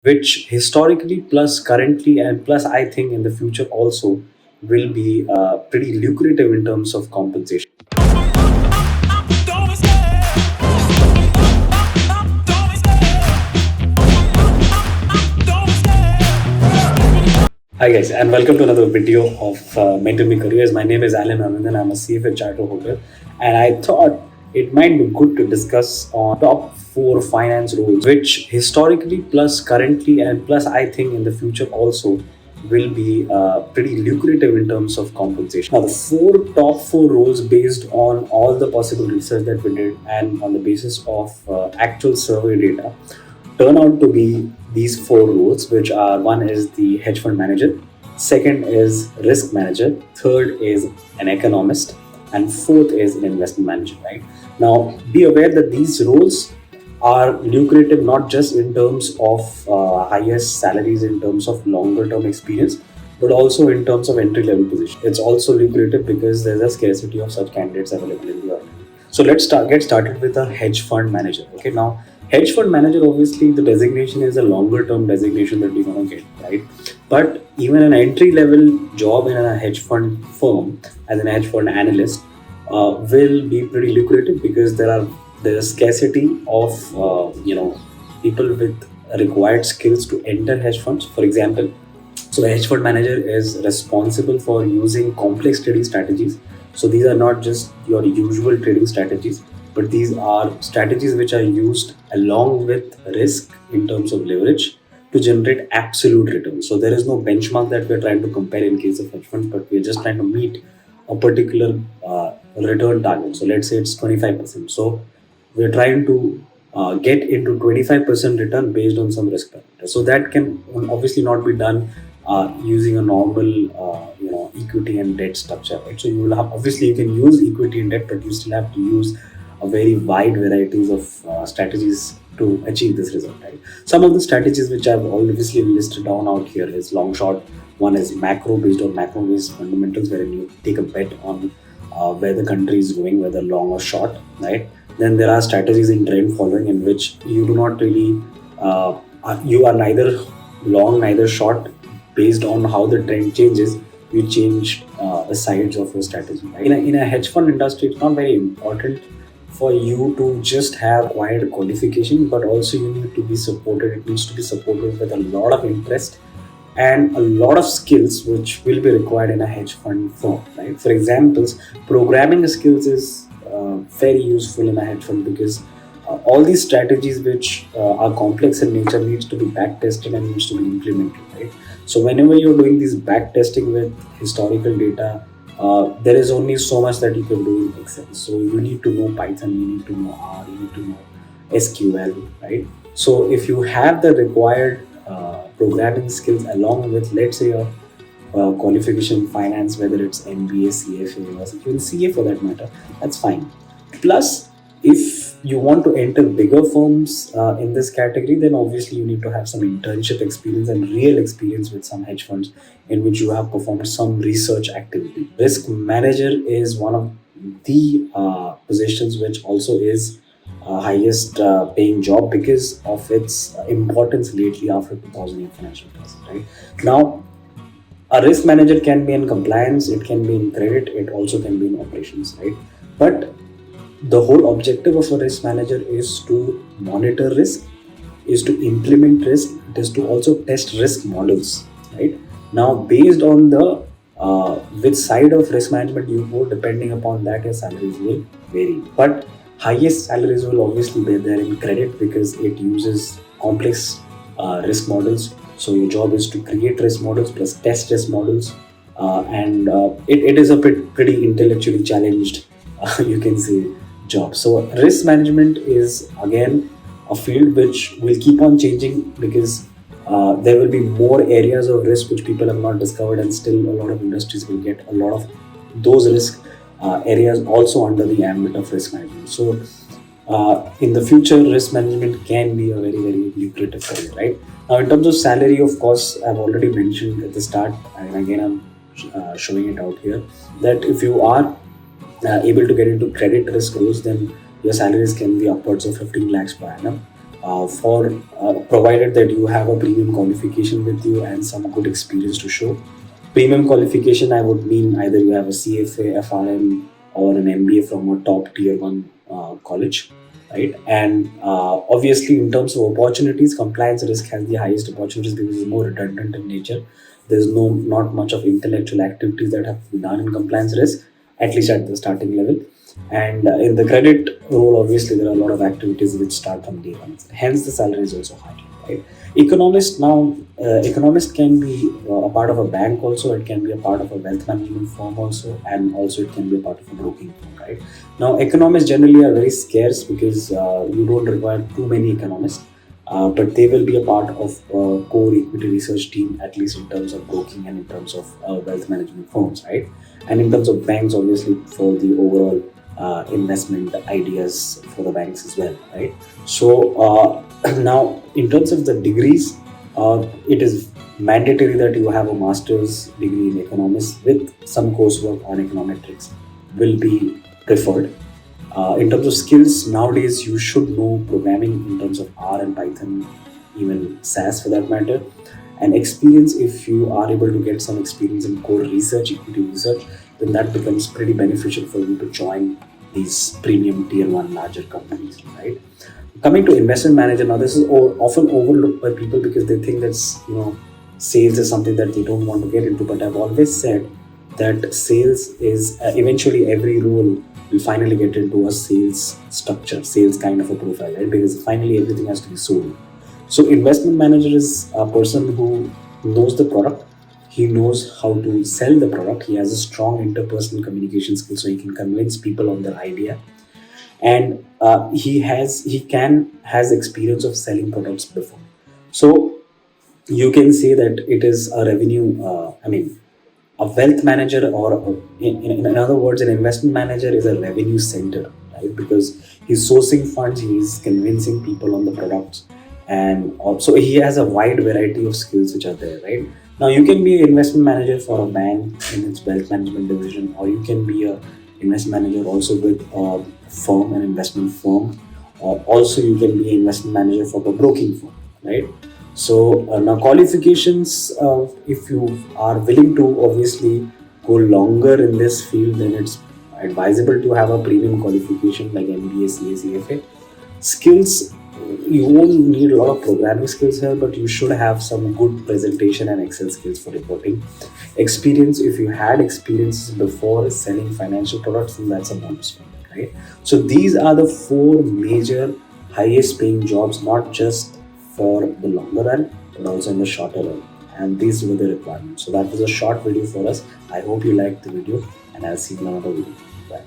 which historically plus currently and plus I think in the future also will be pretty lucrative in terms of compensation. Hi guys, and welcome to another video of Mentor Me Careers. My name is Alan Anandan. I'm a CFA charter holder, and I thought it might be good to discuss on top four finance roles, which historically plus currently and plus I think in the future also will be pretty lucrative in terms of compensation. Now, the top four roles based on all the possible research that we did and on the basis of actual survey data turn out to be these four roles, which are: one is the hedge fund manager, second is risk manager, third is an economist, and fourth is an investment manager. Right now, be aware that these roles are lucrative not just in terms of highest salaries, in terms of longer term experience, but also in terms of entry level position. It's also lucrative because there's a scarcity of such candidates available in the organization. So let's get started with a hedge fund manager. Okay, now hedge fund manager, obviously the designation is a longer term designation that we're gonna get, right? But even an entry level job in a hedge fund firm as an hedge fund analyst will be pretty lucrative because there's scarcity of people with required skills to enter hedge funds. For example, so the hedge fund manager is responsible for using complex trading strategies. So these are not just your usual trading strategies, but these are strategies which are used along with risk in terms of leverage to generate absolute returns. So there is no benchmark that we're trying to compare in case of hedge funds, but we're just trying to meet a particular return target. So let's say it's 25%. So we're trying to get into 25% return based on some risk parameters. So that can obviously not be done using a normal equity and debt structure, right? So you will have, obviously you can use equity and debt, but you still have to use a very wide varieties of strategies to achieve this result, right? Some of the strategies which I've obviously listed down out here is long short. One is macro, based on macro based fundamentals, wherein you take a bet on where the country is going, whether long or short, right? Then there are strategies in trend following, in which you do not really you are neither long neither short. Based on how the trend changes, you change the sides of your strategy, right? In a hedge fund industry, it's not very important for you to just have acquired qualification, but also you need to be supported. It needs to be supported with a lot of interest and a lot of skills which will be required in a hedge fund firm, right? For examples, programming skills is very useful in a hedge fund because all these strategies which are complex in nature needs to be back tested and needs to be implemented, right? So whenever you're doing this back testing with historical data, there is only so much that you can do in Excel. So you need to know Python, you need to know R, you need to know SQL, right? So if you have the required programming skills along with, let's say, a qualification finance, whether it's MBA, CFA, or even CA for that matter, that's fine. Plus, if you want to enter bigger firms in this category, then obviously you need to have some internship experience and real experience with some hedge funds in which you have performed some research activity. Risk manager is one of the positions which also is highest paying job because of its importance lately after 2008 financial crisis. Right now, a risk manager can be in compliance, it can be in credit, it also can be in operations, right? But the whole objective of a risk manager is to monitor risk, is to implement risk, it is to also test risk models, right? Now, based on the which side of risk management you go, depending upon that, your salaries will vary. But highest salaries will obviously be there in credit because it uses complex risk models. So your job is to create risk models plus test risk models, and it is a pretty intellectually challenged, you can say, job. So risk management is again a field which will keep on changing because there will be more areas of risk which people have not discovered, and still a lot of industries will get a lot of those risk areas also under the ambit of risk management. So in the future, risk management can be a very lucrative career, right? Now, in terms of salary, of course, I've already mentioned at the start, and again I'm showing it out here, that if you are able to get into credit risk roles, then your salaries can be upwards of 15 lakhs per annum. for provided that you have a premium qualification with you and some good experience to show. Premium qualification, I would mean either you have a CFA, FRM, or an MBA from a top tier one college, right? And obviously, in terms of opportunities, compliance risk has the highest opportunities because it's more redundant in nature. There's not much of intellectual activities that have to be done in compliance risk, at least at the starting level. And in the credit role, obviously, there are a lot of activities which start from day one. Hence, the salary is also high, right? Economist can be a part of a bank also. It can be a part of a wealth management firm also, and also it can be a part of a broking firm, right? Now, economists generally are very scarce because you don't require too many economists, but they will be a part of a core equity research team, at least in terms of broking and in terms of wealth management firms, right? And in terms of banks, obviously, for the overall investment ideas for the banks as well, right? So now, in terms of the degrees, it is mandatory that you have a master's degree in economics with some coursework on econometrics will be preferred. In terms of skills, nowadays you should know programming in terms of R and Python, even SAS for that matter. And experience, if you are able to get some experience in core research, equity research, then that becomes pretty beneficial for you to join these premium tier one larger companies, right? Coming to investment manager, now this is often overlooked by people because they think that's, sales is something that they don't want to get into. But I've always said that sales is eventually every role will finally get into a sales structure, sales kind of a profile, right? Because finally everything has to be sold. So investment manager is a person who knows the product. He knows how to sell the product. He has a strong interpersonal communication skill, so he can convince people on their idea, and he has experience of selling products before. So you can say that it is a revenue. A wealth manager, or in other words, an investment manager is a revenue center, right? Because he's sourcing funds, he's convincing people on the products, and also he has a wide variety of skills which are there, right? Now you can be an investment manager for a bank in its wealth management division, or you can be a investment manager also with a firm, an investment firm, or also you can be an investment manager for a broking firm, right? So now qualifications, if you are willing to obviously go longer in this field, then it's advisable to have a premium qualification like MBA, CA, CFA. Skills, you won't need a lot of programming skills here, but you should have some good presentation and Excel skills for reporting. Experience, if you had experiences before selling financial products, then that's a bonus, right? So these are the four major highest paying jobs, not just for the longer run, but also in the shorter run. And these were the requirements. So that was a short video for us. I hope you liked the video, and I'll see you in another video. Bye.